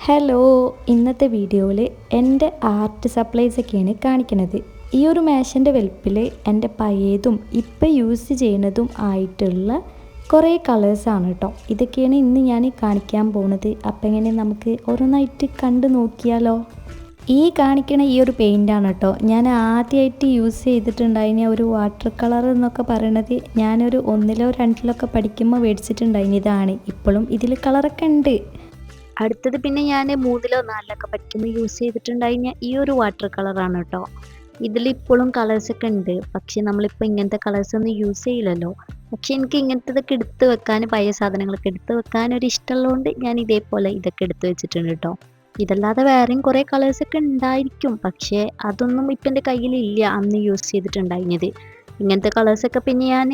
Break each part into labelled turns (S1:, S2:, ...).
S1: Hello, ഇന്നത്തെ വീഡിയോയിൽ എൻ്റെ ആർട്ട് സപ്ലൈസൊക്കെയാണ് കാണിക്കുന്നത്. ഈ ഒരു മേശൻ്റെ വലുപ്പിൽ എൻ്റെ പഴയതും ഇപ്പം യൂസ് ചെയ്യുന്നതും ആയിട്ടുള്ള കുറേ കളേഴ്സാണ് കേട്ടോ. ഇതൊക്കെയാണ് ഇന്ന് ഞാൻ കാണിക്കാൻ പോകുന്നത്. അപ്പം എങ്ങനെ നമുക്ക് ഓരോന്നായിട്ട് കണ്ടു നോക്കിയാലോ? ഈ കാണിക്കണ ഈ ഒരു പെയിൻ്റാണ് കേട്ടോ ഞാൻ ആദ്യമായിട്ട് യൂസ് ചെയ്തിട്ടുണ്ടായിന്. ഒരു വാട്ടർ കളർ എന്നൊക്കെ പറയണത് ഞാനൊരു 1-ലോ 2-ലോ പഠിക്കുമ്പോൾ മേടിച്ചിട്ടുണ്ടായിന്. ഇപ്പോഴും ഇതിൽ കളറൊക്കെ ഉണ്ട്. അടുത്തത് പിന്നെ ഞാൻ 3-ലോ 4-ലൊക്കെ പഠിക്കുമ്പോൾ യൂസ് ചെയ്തിട്ടുണ്ടായിന് ഈ ഒരു വാട്ടർ കളറാണ് കേട്ടോ. ഇതിലിപ്പോഴും കളേഴ്സൊക്കെ ഉണ്ട്, പക്ഷെ നമ്മളിപ്പോൾ ഇങ്ങനത്തെ കളേഴ്സൊന്നും യൂസ് ചെയ്യില്ലല്ലോ. പക്ഷെ എനിക്ക് ഇങ്ങനത്തതൊക്കെ എടുത്ത് വെക്കാൻ, പഴയ സാധനങ്ങളൊക്കെ എടുത്ത് വെക്കാൻ ഒരു ഇഷ്ടമുള്ളതുകൊണ്ട് ഞാൻ ഇതേപോലെ ഇതൊക്കെ എടുത്ത് വെച്ചിട്ടുണ്ട് കേട്ടോ. ഇതല്ലാതെ വേറെയും കുറേ കളേഴ്സൊക്കെ ഉണ്ടായിരിക്കും, പക്ഷേ അതൊന്നും ഇപ്പം എൻ്റെ കയ്യിലില്ല അന്ന് യൂസ് ചെയ്തിട്ടുണ്ടായിരുന്നത്. ഇങ്ങനത്തെ കളേഴ്സൊക്കെ പിന്നെ ഞാൻ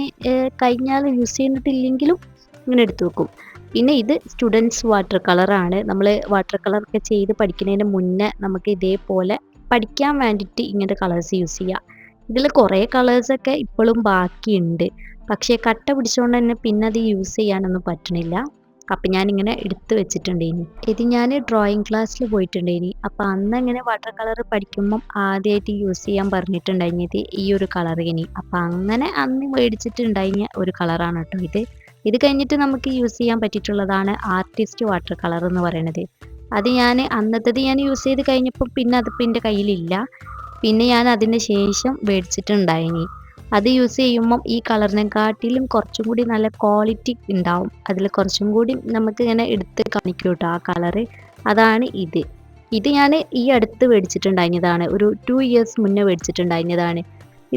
S1: കഴിഞ്ഞാൽ യൂസ് ചെയ്തിട്ടില്ലെങ്കിലും ഇങ്ങനെ എടുത്തു വെക്കും. പിന്നെ ഇത് സ്റ്റുഡൻസ് വാട്ടർ കളറാണ്. നമ്മൾ വാട്ടർ കളറൊക്കെ ചെയ്ത് പഠിക്കുന്നതിന് മുന്നേ നമുക്ക് ഇതേപോലെ പഠിക്കാൻ വേണ്ടിയിട്ട് ഇങ്ങനത്തെ കളേഴ്സ് യൂസ് ചെയ്യാം. ഇതിൽ കുറേ കളേഴ്സൊക്കെ ഇപ്പോഴും ബാക്കിയുണ്ട്, പക്ഷേ കട്ട പിടിച്ചുകൊണ്ട് തന്നെ പിന്നെ അത് യൂസ് ചെയ്യാനൊന്നും പറ്റണില്ല. അപ്പം ഞാനിങ്ങനെ എടുത്ത് വെച്ചിട്ടുണ്ടേനി. ഇത് ഞാൻ ഡ്രോയിങ് ക്ലാസ്സിൽ പോയിട്ടുണ്ടേനി. അപ്പം അന്ന് ഇങ്ങനെ വാട്ടർ കളർ പഠിക്കുമ്പം ആദ്യമായിട്ട് യൂസ് ചെയ്യാൻ പറഞ്ഞിട്ടുണ്ടായിരുന്നത് ഈ ഒരു കളർ ഇനി. അപ്പം അങ്ങനെ അന്ന് മേടിച്ചിട്ടുണ്ടായിരുന്ന ഒരു കളറാണ് കേട്ടോ ഇത്. ഇത് കഴിഞ്ഞിട്ട് നമുക്ക് യൂസ് ചെയ്യാൻ പറ്റിയിട്ടുള്ളതാണ് ആർട്ടിസ്റ്റ് വാട്ടർ കളർ എന്ന് പറയുന്നത്. അത് ഞാൻ അന്നത്തേത് ഞാൻ യൂസ് ചെയ്ത് കഴിഞ്ഞപ്പോൾ പിന്നെ അതിപ്പോൾ എൻ്റെ കയ്യിലില്ല. പിന്നെ ഞാൻ അതിന് ശേഷം മേടിച്ചിട്ടുണ്ടായിനി. അത് യൂസ് ചെയ്യുമ്പം ഈ കളറിനെക്കാട്ടിലും കുറച്ചും കൂടി നല്ല ക്വാളിറ്റി ഉണ്ടാവും. അതിൽ കുറച്ചും കൂടി നമുക്ക് ഇങ്ങനെ എടുത്ത് കാണിക്കും കേട്ടോ ആ കളറ്. അതാണ് ഇത്. ഇത് ഞാൻ ഈ അടുത്ത് മേടിച്ചിട്ടുണ്ടായിരുന്നതാണ്. ഒരു 2 ഇയേഴ്സ് മുന്നേ മേടിച്ചിട്ടുണ്ടായിരുന്നതാണ്.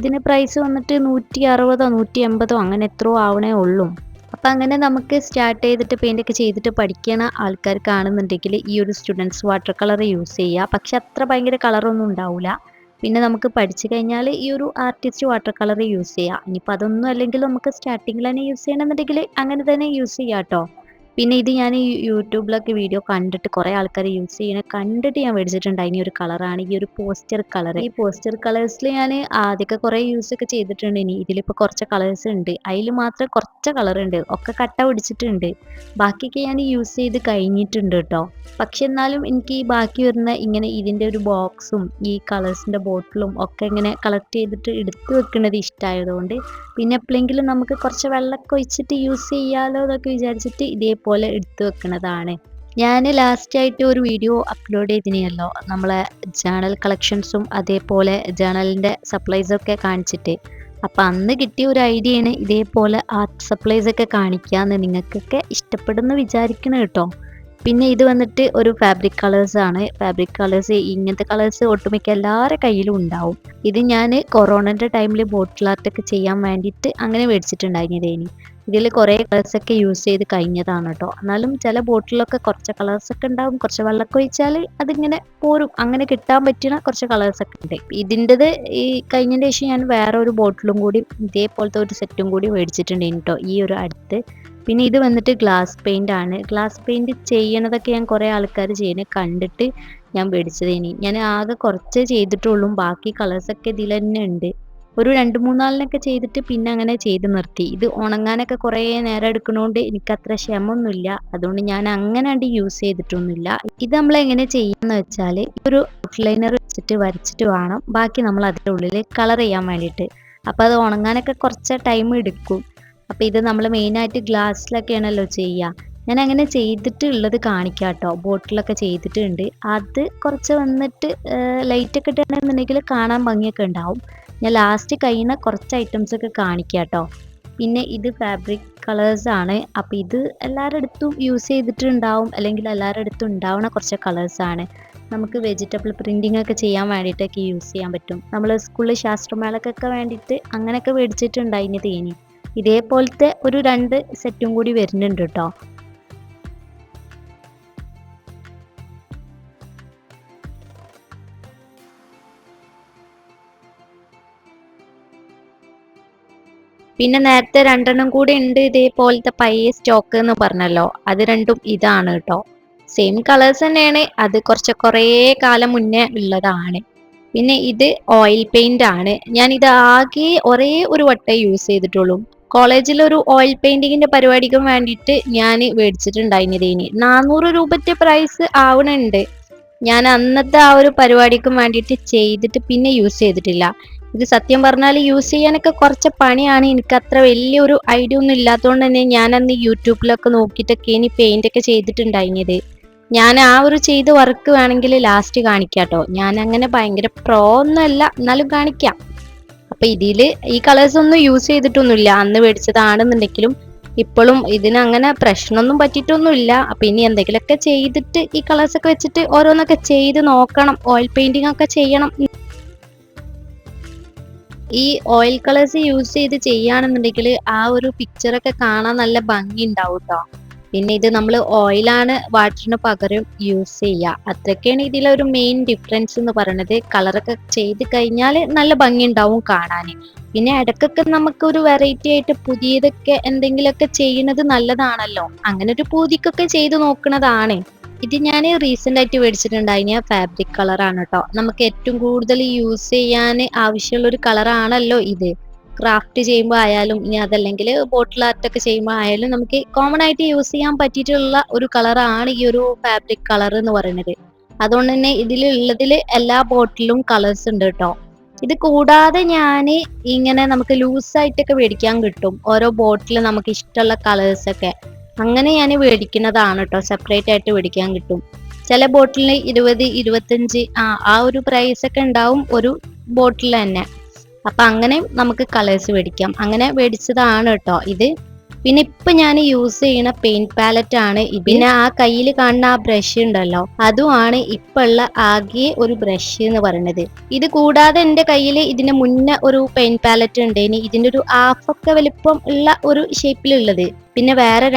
S1: ഇതിന് പ്രൈസ് വന്നിട്ട് 160 180 അങ്ങനെ എത്രയോ ആവണേ ഉള്ളൂ. അപ്പം അങ്ങനെ നമുക്ക് സ്റ്റാർട്ട് ചെയ്തിട്ട് പെയിൻ്റൊക്കെ ചെയ്തിട്ട് പഠിക്കുന്ന ആൾക്കാർക്കാണെന്നുണ്ടെങ്കിൽ ഈ ഒരു സ്റ്റുഡൻസ് വാട്ടർ കളർ യൂസ് ചെയ്യുക. പക്ഷെ അത്ര ഭയങ്കര കളറൊന്നും ഉണ്ടാവില്ല. പിന്നെ നമുക്ക് പഠിച്ചു കഴിഞ്ഞാൽ ഈ ഒരു ആർട്ടിസ്റ്റ് വാട്ടർ കളർ യൂസ് ചെയ്യാം. ഇനിയിപ്പോൾ അതൊന്നും അല്ലെങ്കിൽ നമുക്ക് സ്റ്റാർട്ടിങ്ങിൽ തന്നെ യൂസ് ചെയ്യണമെന്നുണ്ടെങ്കിൽ അങ്ങനെ തന്നെ യൂസ് ചെയ്യാം കേട്ടോ. പിന്നെ ഇത് ഞാൻ യൂട്യൂബിലൊക്കെ വീഡിയോ കണ്ടിട്ട് കുറേ ആൾക്കാർ യൂസ് ചെയ്യണ കണ്ടിട്ട് ഞാൻ മേടിച്ചിട്ടുണ്ടായി. ഒരു കളറാണ് ഈ ഒരു പോസ്റ്റർ കളർ. ഈ പോസ്റ്റർ കളേഴ്സിൽ ഞാൻ ആദ്യമൊക്കെ കുറേ യൂസ് ഒക്കെ ചെയ്തിട്ടുണ്ട്. ഇനി ഇതിലിപ്പോൾ കുറച്ച് കളേഴ്സ് ഉണ്ട്, അതിൽ മാത്രം കുറച്ച് കളർ ഉണ്ട്, ഒക്കെ കട്ട പിടിച്ചിട്ടുണ്ട്. ബാക്കിയൊക്കെ ഞാൻ യൂസ് ചെയ്ത് കഴിഞ്ഞിട്ടുണ്ട് കേട്ടോ. പക്ഷെ എന്നാലും എനിക്ക് ഈ ബാക്കി വരുന്ന ഇങ്ങനെ ഇതിൻ്റെ ഒരു ബോക്സും ഈ കളേഴ്സിൻ്റെ ബോട്ടിലും ഒക്കെ ഇങ്ങനെ കളക്ട് ചെയ്തിട്ട് എടുത്ത് വെക്കുന്നത് ഇഷ്ടമായതുകൊണ്ട് പിന്നെ എപ്പോഴെങ്കിലും നമുക്ക് കുറച്ച് വെള്ളമൊക്കെ ഒഴിച്ചിട്ട് യൂസ് ചെയ്യാമല്ലോ എന്നൊക്കെ വിചാരിച്ചിട്ട് ഇതേപോലെ എടുത്ത് വെക്കുന്നതാണ്. ഞാൻ ലാസ്റ്റായിട്ട് ഒരു വീഡിയോ അപ്ലോഡ് ചെയ്തിനല്ലോ നമ്മളെ ജേണൽ കളക്ഷൻസും അതേപോലെ ജേണലിൻ്റെ സപ്ലൈസൊക്കെ കാണിച്ചിട്ട്. അപ്പം അന്ന് കിട്ടിയ ഒരു ഐഡിയയാണ് ഇതേപോലെ ആർട്ട് സപ്ലൈസൊക്കെ കാണിക്കാമെന്ന്. നിങ്ങൾക്കൊക്കെ ഇഷ്ടപ്പെടുന്നു വിചാരിക്കണം കേട്ടോ. പിന്നെ ഇത് വന്നിട്ട് ഒരു ഫാബ്രിക് കളേഴ്സാണ്. ഫാബ്രിക് കളേഴ്സ് ഇങ്ങനത്തെ കളേഴ്സ് ഒട്ടുമിക്ക എല്ലാവരുടെ കയ്യിലും ഉണ്ടാവും. ഇത് ഞാൻ കൊറോണൻ്റെ ടൈമിൽ ബോട്ടിൽ ആർട്ടൊക്കെ ചെയ്യാൻ വേണ്ടിയിട്ട് അങ്ങനെ മേടിച്ചിട്ടുണ്ടായിരുന്നതേനി. ഇതിൽ കുറേ കളേഴ്സൊക്കെ യൂസ് ചെയ്ത് കഴിഞ്ഞതാണ് കേട്ടോ. എന്നാലും ചില ബോട്ടിലൊക്കെ കുറച്ച് കളേഴ്സൊക്കെ ഉണ്ടാവും, കുറച്ച് വെള്ളമൊക്കെ ഒഴിച്ചാൽ അതിങ്ങനെ പോരും. അങ്ങനെ കിട്ടാൻ പറ്റുന്ന കുറച്ച് കളേഴ്സൊക്കെ ഉണ്ട്. ഇതിൻ്റെത് ഈ കഴിഞ്ഞതിന് ശേഷം ഞാൻ വേറെ ഒരു ബോട്ടിലും കൂടി ഇതേപോലത്തെ ഒരു സെറ്റും കൂടി മേടിച്ചിട്ടുണ്ടായിരുന്നു കേട്ടോ ഈ ഒരു അടുത്ത്. പിന്നെ ഇത് വന്നിട്ട് ഗ്ലാസ് പെയിൻ്റ് ആണ്. ഗ്ലാസ് പെയിൻറ് ചെയ്യണതൊക്കെ ഞാൻ കുറേ ആൾക്കാർ ചെയ്യുന്നത് കണ്ടിട്ട് ഞാൻ മേടിച്ചതേനി. ഞാൻ ആകെ കുറച്ചേ ചെയ്തിട്ടുള്ളൂ, ബാക്കി കളേഴ്സൊക്കെ ഇതിൽ തന്നെ ഉണ്ട്. ഒരു 2-3 ചെയ്തിട്ട് പിന്നെ അങ്ങനെ ചെയ്ത് നിർത്തി. ഇത് ഉണങ്ങാനൊക്കെ കുറേ നേരം എടുക്കണോണ്ട് എനിക്കത്ര ക്ഷമൊന്നുമില്ല, അതുകൊണ്ട് ഞാൻ അങ്ങനെ യൂസ് ചെയ്തിട്ടൊന്നുമില്ല. ഇത് നമ്മൾ എങ്ങനെ ചെയ്യാന്ന് വെച്ചാൽ ഒരു ഔട്ട്ലൈനർ വെച്ചിട്ട് വരച്ചിട്ട് വേണം ബാക്കി നമ്മൾ അതിൻ്റെ ഉള്ളിൽ കളർ ചെയ്യാൻ വേണ്ടിയിട്ട്. അപ്പോൾ അത് ഉണങ്ങാനൊക്കെ കുറച്ച് ടൈം എടുക്കും. അപ്പോൾ ഇത് നമ്മൾ മെയിനായിട്ട് ഗ്ലാസ്സിലൊക്കെയാണല്ലോ ചെയ്യുക. ഞാൻ അങ്ങനെ ചെയ്തിട്ടുള്ളത് കാണിക്കാം കേട്ടോ. ബോട്ടിലൊക്കെ ചെയ്തിട്ടുണ്ട്. അത് കുറച്ച് വന്നിട്ട് ലൈറ്റൊക്കെ ഇട്ടുണ്ടെന്നുണ്ടെങ്കിൽ കാണാൻ ഭംഗിയൊക്കെ ഉണ്ടാവും. ഞാൻ ലാസ്റ്റ് കഴിയുന്ന കുറച്ച് ഐറ്റംസൊക്കെ കാണിക്കാം കേട്ടോ. പിന്നെ ഇത് ഫാബ്രിക് കളേഴ്സാണ്. അപ്പോൾ ഇത് എല്ലാവരുടെ അടുത്തും യൂസ് ചെയ്തിട്ടുണ്ടാവും, അല്ലെങ്കിൽ എല്ലാവരുടെ അടുത്തും ഉണ്ടാവുന്ന കുറച്ച് കളേഴ്സാണ്. നമുക്ക് വെജിറ്റബിൾ പ്രിൻറ്റിംഗ് ഒക്കെ ചെയ്യാൻ വേണ്ടിയിട്ടൊക്കെ യൂസ് ചെയ്യാൻ പറ്റും. നമ്മൾ സ്കൂളിൽ ശാസ്ത്രമേളക്കൊക്കെ വേണ്ടിയിട്ട് അങ്ങനെയൊക്കെ മേടിച്ചിട്ടുണ്ടായിരുന്നത് ഇനി. ഇതേപോലത്തെ ഒരു 2 സെറ്റും കൂടി വരുന്നുണ്ട് കേട്ടോ. പിന്നെ നേരത്തെ 2 കൂടി ഉണ്ട് ഇതേപോലത്തെ പഴയ സ്റ്റോക്ക് എന്ന് പറഞ്ഞല്ലോ, അത് രണ്ടും ഇതാണ് കേട്ടോ. സെയിം കളേഴ്സ് തന്നെയാണ്, അത് കുറേ കാലം മുന്നേ ഉള്ളതാണ്.
S2: പിന്നെ ഇത് ഓയിൽ പെയിന്റ് ആണ്. ഞാൻ ഇത് ആകെ ഒരേ ഒരു വട്ടം യൂസ് ചെയ്തിട്ടുള്ളൂ. കോളേജിൽ ഒരു ഓയിൽ പെയിന്റിങ്ങിന്റെ പരിപാടിക്കും വേണ്ടിയിട്ട് ഞാൻ മേടിച്ചിട്ടുണ്ടായിനി. 400 രൂപന്റെ പ്രൈസ് ആവണുണ്ട്. ഞാൻ അന്നത്തെ ആ ഒരു പരിപാടിക്കും വേണ്ടിയിട്ട് ചെയ്തിട്ട് പിന്നെ യൂസ് ചെയ്തിട്ടില്ല. ഇത് സത്യം പറഞ്ഞാൽ യൂസ് ചെയ്യാനൊക്കെ കുറച്ച് പണിയാണ്. എനിക്ക് അത്ര വലിയൊരു ഐഡിയ ഒന്നും ഇല്ലാത്തതുകൊണ്ട് തന്നെ ഞാൻ അന്ന് യൂട്യൂബിലൊക്കെ നോക്കിയിട്ടൊക്കെ ഇനി പെയിന്റ് ഒക്കെ ചെയ്തിട്ടുണ്ടായിത്. ഞാൻ ആ ഒരു ചെയ്ത വർക്ക് വേണമെങ്കിൽ ലാസ്റ്റ് കാണിക്കാട്ടോ. ഞാൻ അങ്ങനെ ഭയങ്കര പ്രോ ഒന്നല്ല, എന്നാലും കാണിക്കാം. അപ്പൊ ഇതില് ഈ കളേഴ്സ് ഒന്നും യൂസ് ചെയ്തിട്ടൊന്നുമില്ല. അന്ന് മേടിച്ചതാണെന്നുണ്ടെങ്കിലും ഇപ്പോഴും ഇതിന് അങ്ങനെ പ്രശ്നമൊന്നും പറ്റിയിട്ടൊന്നുമില്ല. അപ്പൊ ഇനി എന്തെങ്കിലുമൊക്കെ ചെയ്തിട്ട് ഈ കളേഴ്സ് ഒക്കെ വെച്ചിട്ട് ഓരോന്നൊക്കെ ചെയ്ത് നോക്കണം. ഓയിൽ പെയിന്റിംഗ് ഒക്കെ ചെയ്യണം. ഈ ഓയിൽ കളേഴ്സ് യൂസ് ചെയ്ത് ചെയ്യുകയാണെന്നുണ്ടെങ്കിൽ ആ ഒരു പിക്ചറൊക്കെ കാണാൻ നല്ല ഭംഗി ഉണ്ടാവും കേട്ടോ. പിന്നെ ഇത് നമ്മൾ ഓയിലാണ് വാട്ടറിന് പകരം യൂസ് ചെയ്യുക. അത്രയൊക്കെയാണ് ഇതിലൊരു മെയിൻ ഡിഫറൻസ് എന്ന് പറയുന്നത്. കളറൊക്കെ ചെയ്ത് കഴിഞ്ഞാൽ നല്ല ഭംഗി ഉണ്ടാവും കാണാൻ. പിന്നെ ഇടയ്ക്കൊക്കെ നമുക്ക് ഒരു വെറൈറ്റി ആയിട്ട് പുതിയതൊക്കെ എന്തെങ്കിലുമൊക്കെ ചെയ്യുന്നത് നല്ലതാണല്ലോ. അങ്ങനെ ഒരു പൂതിക്കൊക്കെ ചെയ്ത് നോക്കുന്നതാണ്. ഇത് ഞാൻ റീസെന്റ് ആയിട്ട് മേടിച്ചിട്ടുണ്ടായിന് ഫാബ്രിക് കളറാണ് കേട്ടോ. നമുക്ക് ഏറ്റവും കൂടുതൽ യൂസ് ചെയ്യാൻ ആവശ്യമുള്ള ഒരു കളറാണല്ലോ ഇത്. ക്രാഫ്റ്റ് ചെയ്യുമ്പോൾ ആയാലും ഇനി അതല്ലെങ്കിൽ ബോട്ടിൽ ആർട്ട് ഒക്കെ ചെയ്യുമ്പോൾ ആയാലും നമുക്ക് കോമൺ ആയിട്ട് യൂസ് ചെയ്യാൻ പറ്റിയിട്ടുള്ള ഒരു കളറാണ് ഈ ഒരു ഫാബ്രിക് കളർ എന്ന് പറയുന്നത്. അതുകൊണ്ട് തന്നെ ഇതിലുള്ളതിൽ എല്ലാ ബോട്ടിലും കളേഴ്സ് ഉണ്ട് കേട്ടോ. ഇത് കൂടാതെ ഞാൻ ഇങ്ങനെ നമുക്ക് ലൂസായിട്ടൊക്കെ മേടിക്കാൻ കിട്ടും ഓരോ ബോട്ടിൽ നമുക്ക് ഇഷ്ടമുള്ള കളേഴ്സ് ഒക്കെ. അങ്ങനെ ഞാൻ മേടിക്കുന്നതാണ് കേട്ടോ. സെപ്പറേറ്റ് ആയിട്ട് മേടിക്കാൻ കിട്ടും. ചില ബോട്ടിലിന് 20, 25 ആ ഒരു പ്രൈസ് ഒക്കെ ഉണ്ടാവും ഒരു ബോട്ടിൽ തന്നെ. അപ്പൊ അങ്ങനെ നമുക്ക് കളേഴ്സ് മേടിക്കാം. അങ്ങനെ മേടിച്ചതാണ് കേട്ടോ ഇത്. പിന്നെ ഇപ്പൊ ഞാൻ യൂസ് ചെയ്യുന്ന പെയിന്റ് പാലറ്റ് ആണ്. പിന്നെ ആ കയ്യിൽ കാണുന്ന ആ ബ്രഷ് ഉണ്ടല്ലോ, അതുമാണ് ഇപ്പൊ ഉള്ള ആകെ ഒരു ബ്രഷ് എന്ന് പറയുന്നത്. ഇത് കൂടാതെ എന്റെ കയ്യിൽ ഇതിന് മുന്നേ ഒരു പെയിന്റ് പാലറ്റ് ഉണ്ടേനി. ഇതിന്റെ ഒരു ഹാഫൊക്കെ വലിപ്പം ഉള്ള ഒരു ഷേപ്പിലുള്ളത്. പിന്നെ വേറെ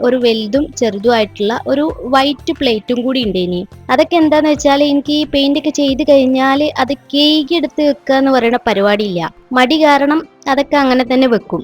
S2: ഒരു വലുതും ചെറുതുമായിട്ടുള്ള ഒരു വൈറ്റ് പ്ലേറ്റും കൂടി ഉണ്ടേനി. അതൊക്കെ എന്താന്ന് വെച്ചാൽ എനിക്ക് ഈ പെയിന്റ് ഒക്കെ ചെയ്ത് കഴിഞ്ഞാൽ അത് കേക്ക് എടുത്ത് വെക്കുക എന്ന് പറയുന്ന പരിപാടിയില്ല. മടി കാരണം അതൊക്കെ അങ്ങനെ തന്നെ വെക്കും.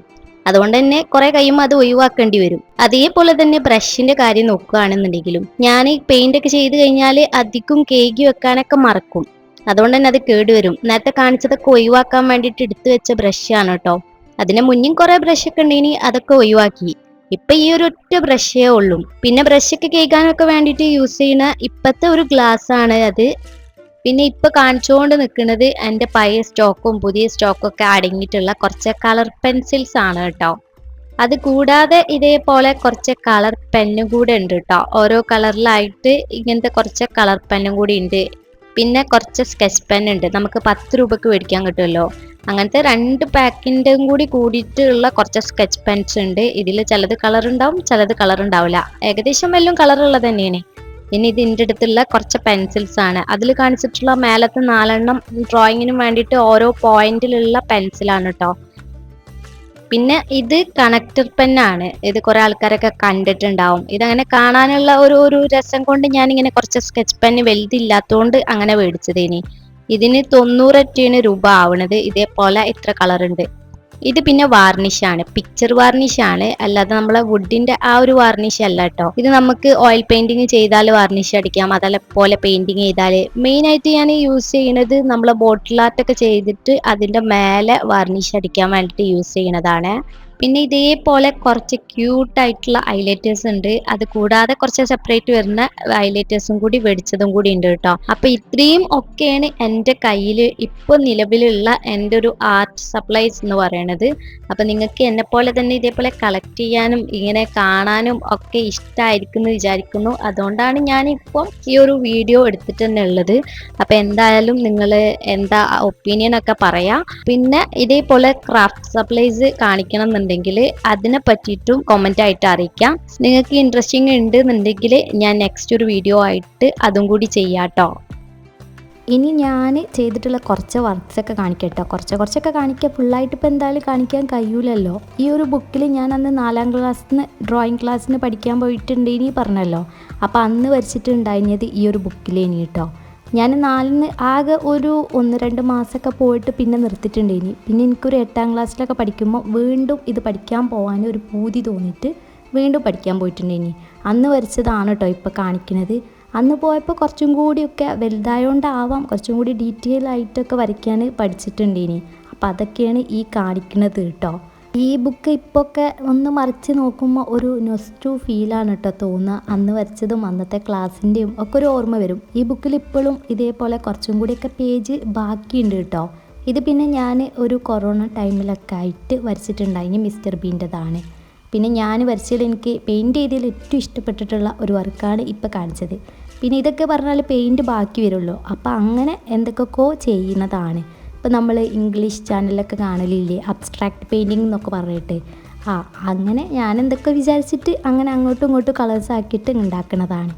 S2: അതുകൊണ്ട് തന്നെ കുറെ കഴിയുമ്പോൾ അത് ഒഴിവാക്കേണ്ടി വരും. അതേപോലെ തന്നെ ബ്രഷിന്റെ കാര്യം നോക്കുകയാണെന്നുണ്ടെങ്കിലും ഞാൻ ഈ പെയിന്റ് ഒക്കെ ചെയ്ത് കഴിഞ്ഞാൽ അധികം കേക്ക് വെക്കാനൊക്കെ മറക്കും. അതുകൊണ്ട് തന്നെ അത് കേടുവരും. നേരത്തെ കാണിച്ചതൊക്കെ ഒഴിവാക്കാൻ വേണ്ടിയിട്ട് എടുത്തു വെച്ച ബ്രഷാണ് കേട്ടോ. അതിന് മുന്നും കുറെ ബ്രഷ് ഒക്കെ ഉണ്ടെങ്കിൽ അതൊക്കെ ഒഴിവാക്കി. ഇപ്പൊ ഈ ഒരു ഒറ്റ ബ്രഷേ ഉള്ളൂ. പിന്നെ ബ്രഷൊക്കെ കേൾക്കാനൊക്കെ വേണ്ടിയിട്ട് യൂസ് ചെയ്യുന്ന ഇപ്പത്തെ ഒരു ഗ്ലാസ് ആണ് അത്. പിന്നെ ഇപ്പൊ കാണിച്ചുകൊണ്ട് നിൽക്കുന്നത് എൻ്റെ പഴയ സ്റ്റോക്കും പുതിയ സ്റ്റോക്കും ഒക്കെ അടങ്ങിയിട്ടുള്ള കുറച്ച് കളർ പെൻസിൽസ് ആണ് കേട്ടോ. അത് കൂടാതെ ഇതേപോലെ കുറച്ച് കളർ പെന്നും കൂടെ ഉണ്ട് കേട്ടോ. ഓരോ കളറിലായിട്ട് ഇങ്ങനത്തെ കുറച്ച് കളർ പെന്നും കൂടി ഉണ്ട്. പിന്നെ കുറച്ച് സ്കെച്ച് പെൻ ഉണ്ട്. നമുക്ക് 10 രൂപക്ക് മേടിക്കാൻ കിട്ടുമല്ലോ. അങ്ങനത്തെ 2 പാക്കിൻ്റെയും കൂടി കൂടിയിട്ടുള്ള കുറച്ച് സ്കെച്ച് പെൻസ് ഉണ്ട്. ഇതിൽ ചിലത് കളർ ഉണ്ടാവും, ചിലത് കളർ ഉണ്ടാവില്ല. ഏകദേശം എല്ലാം കളർ ഉള്ളത് തന്നെയാണ്. പിന്നെ ഇതിൻ്റെ അടുത്തുള്ള കുറച്ച് പെൻസിൽസ് ആണ്. അതിൽ കാണിച്ചിട്ടുള്ള മേലത്തെ 4 ഡ്രോയിങ്ങിനും വേണ്ടിയിട്ട് ഓരോ പോയിന്റിലുള്ള പെൻസിലാണ് കേട്ടോ. പിന്നെ ഇത് കണക്ടർ പെന്നാണ്. ഇത് കുറെ ആൾക്കാരൊക്കെ കണ്ടിട്ടുണ്ടാവും. ഇതങ്ങനെ കാണാനുള്ള ഒരു രസം കൊണ്ട് ഞാനിങ്ങനെ കുറച്ച് സ്കെച്ച് പെന്ന് വലുതില്ലാത്തതുകൊണ്ട് അങ്ങനെ മേടിച്ചതേനി. ഇതിന് 90 രൂപ ആവണത്. ഇതേപോലെ ഇത്ര കളർ ഉണ്ട്. ഇത് പിന്നെ വാർണിഷാണ്, പിക്ചർ വാർണിഷാണ്, അല്ലാതെ നമ്മളെ വുഡിന്റെ ആ ഒരു വാർണിഷ് അല്ല കേട്ടോ. ഇത് നമുക്ക് ഓയിൽ പെയിന്റിങ് ചെയ്താൽ വാർണിഷ് അടിക്കാം, അതേപോലെ പെയിന്റിങ് ചെയ്താൽ. മെയിൻ ആയിട്ട് ഞാൻ യൂസ് ചെയ്യുന്നത് നമ്മളെ ബോട്ടിൽ ആർട്ട് ഒക്കെ ചെയ്തിട്ട് അതിന്റെ മേലെ വാർണിഷ് അടിക്കാൻ വേണ്ടിയിട്ട് യൂസ് ചെയ്യുന്നതാണ്. പിന്നെ ഇതേപോലെ കുറച്ച് ക്യൂട്ടായിട്ടുള്ള ഹൈലൈറ്റേഴ്സ് ഉണ്ട്. അത് കൂടാതെ കുറച്ച് സെപ്പറേറ്റ് വരുന്ന ഹൈലൈറ്റേഴ്സും കൂടി മേടിച്ചതും കൂടി ഉണ്ട് കേട്ടോ. അപ്പൊ ഇത്രയും ഒക്കെയാണ് എൻ്റെ കയ്യിൽ ഇപ്പോൾ നിലവിലുള്ള എൻ്റെ ഒരു ആർട്ട് സപ്ലൈസ് എന്ന് പറയുന്നത്. അപ്പൊ നിങ്ങൾക്ക് എന്നെ പോലെ തന്നെ ഇതേപോലെ കളക്ട് ചെയ്യാനും ഇങ്ങനെ കാണാനും ഒക്കെ ഇഷ്ടമായിരിക്കും എന്ന് വിചാരിക്കുന്നു. അതുകൊണ്ടാണ് ഞാനിപ്പോൾ ഈ ഒരു വീഡിയോ എടുത്തിട്ട് തന്നെ ഉള്ളത്. അപ്പൊ എന്തായാലും നിങ്ങൾ എന്താ ഒപ്പീനിയൻ ഒക്കെ പറയാം. പിന്നെ ഇതേപോലെ ക്രാഫ്റ്റ് സപ്ലൈസ് കാണിക്കണം എന്നുണ്ടെങ്കിൽ അതിനെ പറ്റിയിട്ടും കമന്റ് ആയിട്ട് അറിയിക്കാം. നിങ്ങൾക്ക് ഇൻട്രസ്റ്റിംഗ് ഉണ്ട് എന്നുണ്ടെങ്കിൽ ഞാൻ നെക്സ്റ്റ് ഒരു വീഡിയോ ആയിട്ട് അതും കൂടി ചെയ്യാട്ടോ.
S1: ഇനി ഞാൻ ചെയ്തിട്ടുള്ള കുറച്ച് വർക്ക്സൊക്കെ കാണിക്കട്ടോ. കുറച്ചൊക്കെ കാണിക്കുക. ഫുള്ളായിട്ട് ഇപ്പോൾ എന്തായാലും കാണിക്കാൻ കഴിയൂലല്ലോ. ഈ ഒരു ബുക്കിൽ ഞാൻ അന്ന് 4ാം ക്ലാസ്സിന് ഡ്രോയിങ് ക്ലാസ്സിന് പഠിക്കാൻ പോയിട്ടുണ്ടേനി പറഞ്ഞല്ലോ. അപ്പോൾ അന്ന് വരച്ചിട്ടുണ്ടായിരുന്നത് ഈ ഒരു ബുക്കിലേനി കേട്ടോ. ഞാൻ 4ന് ആകെ ഒരു 1-2 മാസമൊക്കെ പോയിട്ട് പിന്നെ നിർത്തിയിട്ടുണ്ടേനി. പിന്നെ എനിക്കൊരു 8ാം ക്ലാസ്സിലൊക്കെ പഠിക്കുമ്പോൾ വീണ്ടും ഇത് പഠിക്കാൻ പോകാൻ ഒരു പൂതി തോന്നിയിട്ട് വീണ്ടും പഠിക്കാൻ പോയിട്ടുണ്ടേനി. അന്ന് വരച്ചതാണ് കേട്ടോ ഇപ്പോൾ കാണിക്കുന്നത്. അന്ന് പോയപ്പോൾ കുറച്ചും കൂടിയൊക്കെ വലുതായതുകൊണ്ടാവാം കുറച്ചും കൂടി ഡീറ്റെയിൽ ആയിട്ടൊക്കെ വരയ്ക്കാൻ പഠിച്ചിട്ടുണ്ട് ഇനി. അപ്പോൾ അതൊക്കെയാണ് ഈ കാണിക്കുന്നത് കേട്ടോ. ഈ ബുക്ക് ഇപ്പൊക്കെ ഒന്ന് മറിച്ച് നോക്കുമ്പോൾ ഒരു നൊസ്റ്റു ഫീലാണ് കേട്ടോ തോന്നുക. അന്ന് വരച്ചതും അന്നത്തെ ക്ലാസ്സിൻ്റെയും ഒക്കെ ഒരു ഓർമ്മ വരും. ഈ ബുക്കിൽ ഇപ്പോഴും ഇതേപോലെ കുറച്ചും കൂടിയൊക്കെ പേജ് ബാക്കിയുണ്ട് കേട്ടോ. ഇത് പിന്നെ ഞാൻ ഒരു കൊറോണ ടൈമിലൊക്കെ ആയിട്ട് വരച്ചിട്ടുണ്ടായി, മിസ്റ്റർ ബീൻ്റെതാണ്. പിന്നെ ഞാൻ വരച്ചതിൽ എനിക്ക് പെയിൻറ്റ് ചെയ്തതിൽ ഏറ്റവും ഇഷ്ടപ്പെട്ടിട്ടുള്ള ഒരു വർക്കാണ് ഇപ്പോൾ കാണിച്ചത്. പിന്നെ ഇതൊക്കെ പറഞ്ഞാൽ പെയിൻറ്റ് ബാക്കി വരുമല്ലോ, അപ്പോൾ അങ്ങനെ എന്തൊക്കെയൊക്കെയോ ചെയ്യുന്നതാണ്. ഇപ്പോൾ നമ്മൾ ഇംഗ്ലീഷ് ചാനലൊക്കെ കാണലില്ലേ അബ്സ്ട്രാക്റ്റ് പെയിൻറ്റിങ് എന്നൊക്കെ പറഞ്ഞിട്ട്, അങ്ങനെ ഞാൻ എന്തൊക്കെ വിചാരിച്ചിട്ട് അങ്ങനെ അങ്ങോട്ടും ഇങ്ങോട്ടും കളേഴ്സ് ആക്കിയിട്ട് ഉണ്ടാക്കുന്നതാണ്.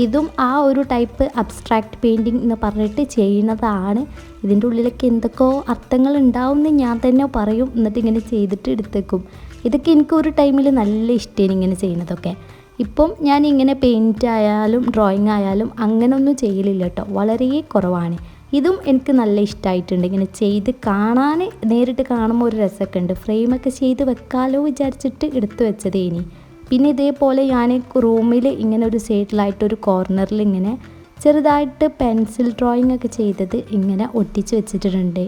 S1: ഇതും ആ ഒരു ടൈപ്പ് അബ്സ്ട്രാക്റ്റ് പെയിൻറ്റിങ് എന്ന് പറഞ്ഞിട്ട് ചെയ്യുന്നതാണ്. ഇതിൻ്റെ ഉള്ളിലൊക്കെ എന്തൊക്കെയോ അർത്ഥങ്ങൾ ഉണ്ടാവും എന്ന് ഞാൻ തന്നെ പറയും, എന്നിട്ട് ഇങ്ങനെ ചെയ്തിട്ട് എടുത്തേക്കും. ഇതൊക്കെ എനിക്ക് ഒരു ടൈമിൽ നല്ല ഇഷ്ടമാണ് ഇങ്ങനെ ചെയ്യുന്നതൊക്കെ. ഇപ്പം ഞാൻ ഇങ്ങനെ പെയിൻറ്റ് ആയാലും ഡ്രോയിങ് ആയാലും അങ്ങനെ ഒന്നും ചെയ്യലില്ല കേട്ടോ, വളരെ കുറവാണ്. ഇതും എനിക്ക് നല്ല ഇഷ്ടമായിട്ടുണ്ട്. ഇങ്ങനെ ചെയ്ത് കാണാൻ നേരിട്ട് കാണുമ്പോൾ ഒരു രസമൊക്കെ ഉണ്ട്. ഫ്രെയിമൊക്കെ ചെയ്ത് വെക്കാലോ വിചാരിച്ചിട്ട് എടുത്ത് വെച്ചതേനി. പിന്നെ ഇതേപോലെ ഞാൻ റൂമിൽ ഇങ്ങനെ ഒരു സൈഡിലായിട്ടൊരു കോർണറിൽ ഇങ്ങനെ ചെറുതായിട്ട് പെൻസിൽ ഡ്രോയിങ് ഒക്കെ ചെയ്തത് ഇങ്ങനെ ഒട്ടിച്ച് വെച്ചിട്ടുണ്ട്.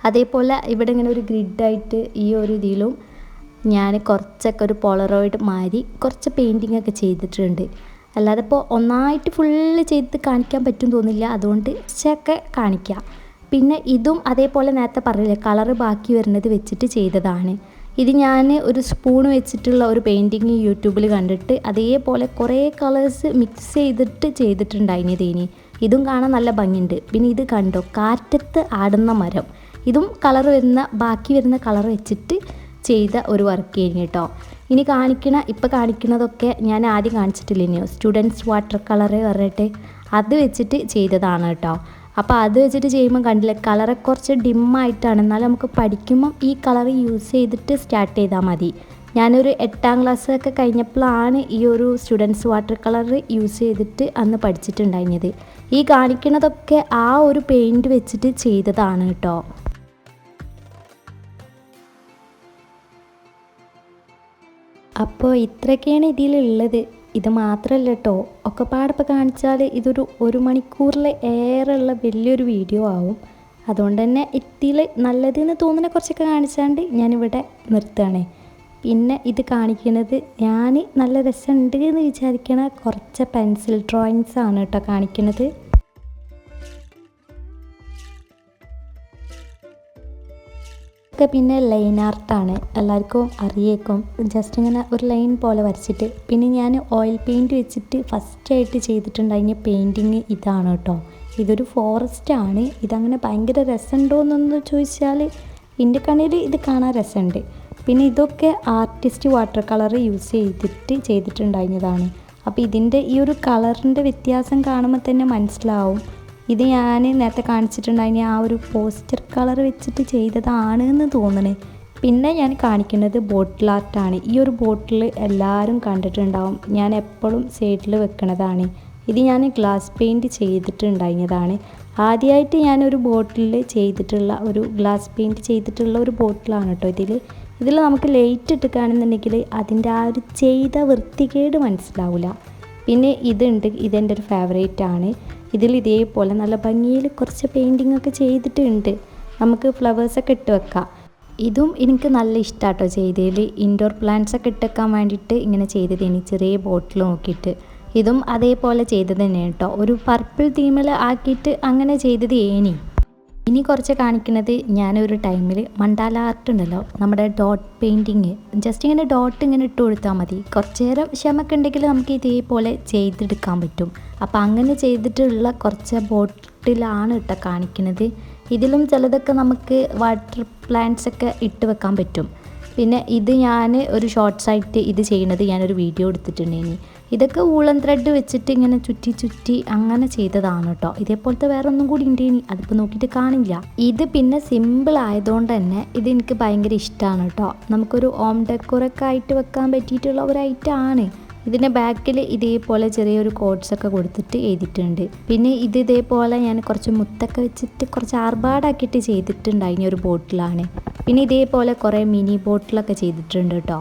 S1: അതേപോലെ ഇവിടെ ഇങ്ങനെ ഒരു ഗ്രിഡായിട്ട് ഈ ഒരു ഇതിലും ഞാൻ കുറച്ചൊക്കെ ഒരു പോളറോയിഡ് മാതിരി കുറച്ച് പെയിൻറ്റിങ് ഒക്കെ ചെയ്തിട്ടുണ്ട്. അല്ലാതെ ഇപ്പോൾ ഒന്നായിട്ട് ഫുള്ള് ചെയ്ത് കാണിക്കാൻ പറ്റും തോന്നില്ല, അതുകൊണ്ട് കുറച്ചൊക്കെ കാണിക്കാം. പിന്നെ ഇതും അതേപോലെ നേരത്തെ പറഞ്ഞില്ലേ കളറ് ബാക്കി വരുന്നത് വെച്ചിട്ട് ചെയ്തതാണ്. ഇത് ഞാൻ ഒരു സ്പൂൺ വെച്ചിട്ടുള്ള ഒരു പെയിൻറ്റിങ് യൂട്യൂബിൽ കണ്ടിട്ട് അതേപോലെ കുറേ കളേഴ്സ് മിക്സ് ചെയ്തിട്ട് ചെയ്തിട്ടുണ്ടായിനി. ഇതും കാണാൻ നല്ല ഭംഗിയുണ്ട്. പിന്നെ ഇത് കണ്ടോ, കാറ്റത്ത് ആടുന്ന മരം. ഇതും ബാക്കി വരുന്ന കളർ വെച്ചിട്ട് ചെയ്ത ഒരു വർക്ക് കഴിഞ്ഞു കേട്ടോ. ഇനി ഇപ്പോൾ കാണിക്കുന്നതൊക്കെ ഞാൻ ആദ്യം കാണിച്ചിട്ടില്ലേനോ സ്റ്റുഡൻസ് വാട്ടർ കളറ് പറഞ്ഞിട്ട്, അത് വെച്ചിട്ട് ചെയ്തതാണ് കേട്ടോ. അപ്പോൾ അത് വെച്ചിട്ട് ചെയ്യുമ്പോൾ കണ്ടില്ലേ കളറ് കുറച്ച് ഡിമ്മായിട്ടാണ്, എന്നാലും നമുക്ക് പഠിക്കുമ്പം ഈ കളർ യൂസ് ചെയ്തിട്ട് സ്റ്റാർട്ട് ചെയ്താൽ മതി. ഞാനൊരു 8ാം ക്ലാസ്സൊക്കെ കഴിഞ്ഞപ്പോഴാണ് ഈ ഒരു സ്റ്റുഡൻസ് വാട്ടർ കളർ യൂസ് ചെയ്തിട്ട് അന്ന് പഠിച്ചിട്ടുണ്ടായിരുന്നത്. ഈ കാണിക്കുന്നതൊക്കെ ആ ഒരു പെയിൻറ്റ് വെച്ചിട്ട് ചെയ്തതാണ് കേട്ടോ. അപ്പോൾ ഇത്രയൊക്കെയാണ് ഇതിലുള്ളത്. ഇത് മാത്രമല്ല കേട്ടോ, ഒക്കെ പാടിപ്പോൾ കാണിച്ചാൽ ഇതൊരു 1 മണിക്കൂറിൽ ഏറെയുള്ള വലിയൊരു വീഡിയോ ആവും. അതുകൊണ്ട് തന്നെ ഇതിൽ നല്ലതെന്ന് തോന്നുന്ന കുറച്ചൊക്കെ കാണിച്ചാണ്ട് ഞാനിവിടെ നിർത്തുകയാണ്. പിന്നെ ഇത് കാണിക്കുന്നത് ഞാൻ നല്ല രസമുണ്ട് എന്ന് വിചാരിക്കണ കുറച്ച് പെൻസിൽ ഡ്രോയിങ്സ് ആണ് കേട്ടോ കാണിക്കുന്നത്. പിന്നെ ലൈൻ ആർട്ടാണ്, എല്ലാവർക്കും അറിയേക്കും. ജസ്റ്റ് ഇങ്ങനെ ഒരു ലൈൻ പോലെ വരച്ചിട്ട്, പിന്നെ ഞാൻ ഓയിൽ പെയിൻറ്റ് വെച്ചിട്ട് ഫസ്റ്റായിട്ട് ചെയ്തിട്ടുണ്ടായിരുന്ന പെയിൻറ്റിങ് ഇതാണ് കേട്ടോ. ഇതൊരു ഫോറസ്റ്റാണ്. ഇതങ്ങനെ ഭയങ്കര രസമുണ്ടോ എന്നൊന്ന് ചോദിച്ചാൽ എൻ്റെ കണ്ണിൽ ഇത് കാണാൻ രസമുണ്ട്. പിന്നെ ഇതൊക്കെ ആർട്ടിസ്റ്റ് വാട്ടർ കളർ യൂസ് ചെയ്തിട്ട് ചെയ്തിട്ടുണ്ടായിരുന്നതാണ്. അപ്പോൾ ഇതിൻ്റെ ഈ ഒരു കളറിൻ്റെ വ്യത്യാസം കാണുമ്പോൾ തന്നെ മനസ്സിലാവും. ഇത് ഞാൻ നേരത്തെ കാണിച്ചിട്ടുണ്ടായിരുന്ന ആ ഒരു പോസ്റ്റർ കളർ വെച്ചിട്ട് ചെയ്തതാണ് എന്ന് തോന്നണേ. പിന്നെ ഞാൻ കാണിക്കുന്നത് ബോട്ടിൽ ആർട്ടാണ്. ഈ ഒരു ബോട്ടിൽ എല്ലാവരും കണ്ടിട്ടുണ്ടാവും, ഞാൻ എപ്പോഴും സൈഡിൽ വെക്കണതാണ്. ഇത് ഞാൻ ഗ്ലാസ് പെയിൻറ്റ് ചെയ്തിട്ടുണ്ടായിരുന്നതാണ്. ആദ്യമായിട്ട് ഞാനൊരു ബോട്ടിൽ ചെയ്തിട്ടുള്ള ഒരു ഗ്ലാസ് പെയിൻറ്റ് ചെയ്തിട്ടുള്ള ഒരു ബോട്ടിലാണ് കേട്ടോ ഇതിൽ നമുക്ക് ലൈറ്റ് ഇട്ട് കാണുന്നുണ്ടെങ്കിൽ അതിൻ്റെ ആ ഒരു ചെയ്ത വൃത്തികേട് മനസ്സിലാവില്ല. പിന്നെ ഇതെൻ്റെ ഒരു ഫേവറേറ്റ് ആണ്. ഇതിൽ ഇതേപോലെ നല്ല ഭംഗിയിൽ കുറച്ച് പെയിൻറ്റിങ് ഒക്കെ ചെയ്തിട്ടുണ്ട്. നമുക്ക് ഫ്ലവേഴ്സൊക്കെ ഇട്ട് വെക്കാം. ഇതും എനിക്ക് നല്ല ഇഷ്ടമാട്ടോ ചെയ്തതിൽ. ഇൻഡോർ പ്ലാന്റ്സ് ഒക്കെ ഇട്ട് വെക്കാൻ വേണ്ടിയിട്ട് ഇങ്ങനെ ചെയ്തതിന് ചെറിയ ബോട്ടിൽ നോക്കിയിട്ട്. ഇതും അതേപോലെ ചെയ്തത് തന്നെ കേട്ടോ, ഒരു പർപ്പിൾ തീമിൽ ആക്കിയിട്ട് അങ്ങനെ ചെയ്തത് ഇനി കുറച്ച് കാണിക്കുന്നത് ഞാനൊരു ടൈമിൽ മണ്ടാല ആർട്ട് ഉണ്ടല്ലോ, നമ്മുടെ ഡോട്ട് പെയിൻറ്റിങ്, ജസ്റ്റ് ഇങ്ങനെ ഡോട്ട് ഇങ്ങനെ ഇട്ട് കൊടുത്താൽ മതി. കുറച്ച് നേരം ക്ഷമൊക്കെ ഉണ്ടെങ്കിൽ നമുക്ക് ഇതേപോലെ ചെയ്തെടുക്കാൻ പറ്റും. അപ്പോൾ അങ്ങനെ ചെയ്തിട്ടുള്ള കുറച്ച് ബോട്ടിലാണ് കേട്ടോ കാണിക്കുന്നത്. ഇതിലും ചിലതൊക്കെ നമുക്ക് വാട്ടർ പ്ലാന്റ്സ് ഒക്കെ ഇട്ട് വെക്കാൻ പറ്റും. പിന്നെ ഇത് ഞാൻ ഒരു ഷോർട്ട്സായിട്ട് ഇത് ചെയ്യുന്നത് ഞാനൊരു വീഡിയോ എടുത്തിട്ടുണ്ടേനി. ഇതൊക്കെ വൂളൻ ത്രെഡ് വെച്ചിട്ട് ഇങ്ങനെ ചുറ്റി അങ്ങനെ ചെയ്തതാണ് കേട്ടോ. ഇതേപോലത്തെ വേറെ ഒന്നും കൂടി ഉണ്ടേനി, അതിപ്പോൾ നോക്കിയിട്ട് കാണില്ല. ഇത് പിന്നെ സിമ്പിൾ ആയതുകൊണ്ട് തന്നെ ഇത് എനിക്ക് ഭയങ്കര ഇഷ്ടമാണ് കേട്ടോ. നമുക്കൊരു ഹോം ഡെക്കോറൊക്കെ ആയിട്ട് വെക്കാൻ പറ്റിയിട്ടുള്ള ഒരു ഐറ്റം ആണ്. ഇതിൻ്റെ ബാക്കിൽ ഇതേപോലെ ചെറിയൊരു കോഡ്സൊക്കെ കൊടുത്തിട്ട് എഴുതിയിട്ടുണ്ട്. പിന്നെ ഇതേപോലെ ഞാൻ കുറച്ച് മുത്തൊക്കെ വെച്ചിട്ട് കുറച്ച് ആർഭാടാക്കിയിട്ട് ചെയ്തിട്ടുണ്ടായിരുന്ന ഒരു ബോട്ടിലാണ്. പിന്നെ ഇതേപോലെ കുറേ മിനി ബോട്ടിലൊക്കെ ചെയ്തിട്ടുണ്ട് കേട്ടോ.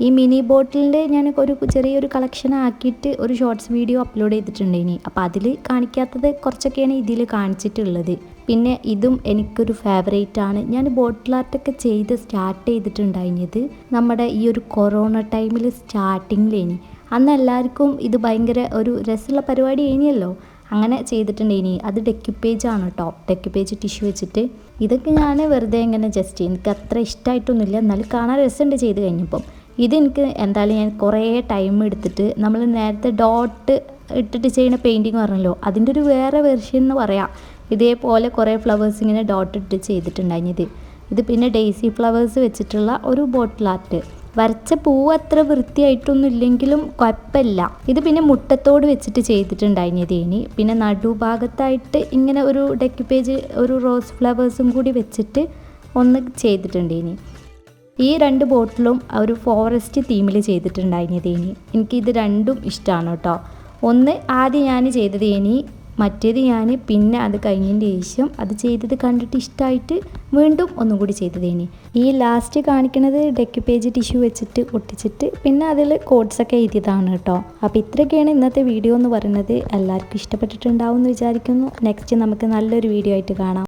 S1: ഈ മിനി ബോട്ടിലിൻ്റെ ഞാൻ ഒരു ചെറിയൊരു കളക്ഷൻ ആക്കിയിട്ട് ഒരു ഷോർട്സ് വീഡിയോ അപ്ലോഡ് ചെയ്തിട്ടുണ്ട് ഇനി. അപ്പോൾ അതിൽ കാണിക്കാത്തത് കുറച്ചൊക്കെയാണ് ഇതിൽ കാണിച്ചിട്ടുള്ളത്. പിന്നെ ഇതും എനിക്കൊരു ഫേവറേറ്റ് ആണ്. ഞാൻ ബോട്ടിൽ ആർട്ടൊക്കെ സ്റ്റാർട്ട് ചെയ്തിട്ടുണ്ടായിരുന്നത് നമ്മുടെ ഈ ഒരു കൊറോണ ടൈമിൽ സ്റ്റാർട്ടിങ്ങിലേനി. അന്ന് എല്ലാവർക്കും ഇത് ഭയങ്കര ഒരു രസമുള്ള പരിപാടി കഴിഞ്ഞല്ലോ. അങ്ങനെ ചെയ്തിട്ടുണ്ടേനി. അത് ഡെക്യുപ്പേജാണ് കേട്ടോ, ഡെക്യുപ്പേജ് ടിഷ്യൂ വെച്ചിട്ട്. ഇതൊക്കെ ഞാൻ വെറുതെ ഇങ്ങനെ ജസ്റ്റ് എനിക്ക് അത്ര ഇഷ്ടമായിട്ടൊന്നുമില്ല, എന്നാലും കാണാൻ രസമുണ്ട് ചെയ്ത് കഴിഞ്ഞപ്പം. ഇതെനിക്ക് എന്തായാലും ഞാൻ കുറേ ടൈം എടുത്തിട്ട് നമ്മൾ നേരത്തെ ഡോട്ട് ഇട്ടിട്ട് ചെയ്യുന്ന പെയിൻറ്റിങ് പറഞ്ഞല്ലോ, അതിൻ്റെ ഒരു വേറെ വെർഷൻ എന്ന് പറയാം. ഇതേപോലെ കുറേ ഫ്ലവേഴ്സ് ഇങ്ങനെ ഡോട്ട് ഇട്ട് ചെയ്തിട്ടുണ്ടായിരുന്നത്. ഇത് പിന്നെ ഡെയ്സി ഫ്ലവേഴ്സ് വെച്ചിട്ടുള്ള ഒരു ബോട്ടിൽ ആർട്ട്. വരച്ച പൂവ് അത്ര വൃത്തിയായിട്ടൊന്നും ഇല്ലെങ്കിലും കുഴപ്പമില്ല. ഇത് പിന്നെ മുട്ടത്തോട് വെച്ചിട്ട് ചെയ്തിട്ടുണ്ടായിരുന്നതേനി. പിന്നെ നടുഭാഗത്തായിട്ട് ഇങ്ങനെ ഒരു ഡെക്യുപ്പേജ് ഒരു റോസ് ഫ്ലവേഴ്സും കൂടി വെച്ചിട്ട് ഒന്ന് ചെയ്തിട്ടുണ്ടേനി. ഈ 2 ബോട്ടിലും ഒരു ഫോറസ്റ്റ് തീമിൽ ചെയ്തിട്ടുണ്ടായിരുന്നതേനി. എനിക്കിത് രണ്ടും ഇഷ്ടമാണ് കേട്ടോ. ഒന്ന് ആദ്യം ഞാൻ ചെയ്തതേനി, മറ്റേത് ഞാൻ പിന്നെ അത് കഴിഞ്ഞതിന് ശേഷം അത് ചെയ്തത് കണ്ടിട്ട് ഇഷ്ടമായിട്ട് വീണ്ടും ഒന്നും കൂടി ചെയ്തതേനി. ഈ ലാസ്റ്റ് കാണിക്കുന്നത് ഡെക്യുപ്പേജ് ടിഷ്യൂ വെച്ചിട്ട് ഒട്ടിച്ചിട്ട് പിന്നെ അതിൽ കോഡ്സൊക്കെ എഴുതിയതാണ് കേട്ടോ. അപ്പോൾ ഇത്രയൊക്കെയാണ് ഇന്നത്തെ വീഡിയോ എന്ന് പറയുന്നത്. എല്ലാവർക്കും ഇഷ്ടപ്പെട്ടിട്ടുണ്ടാവും എന്ന് വിചാരിക്കുന്നു. നെക്സ്റ്റ് നമുക്ക് നല്ലൊരു വീഡിയോ ആയിട്ട് കാണാം.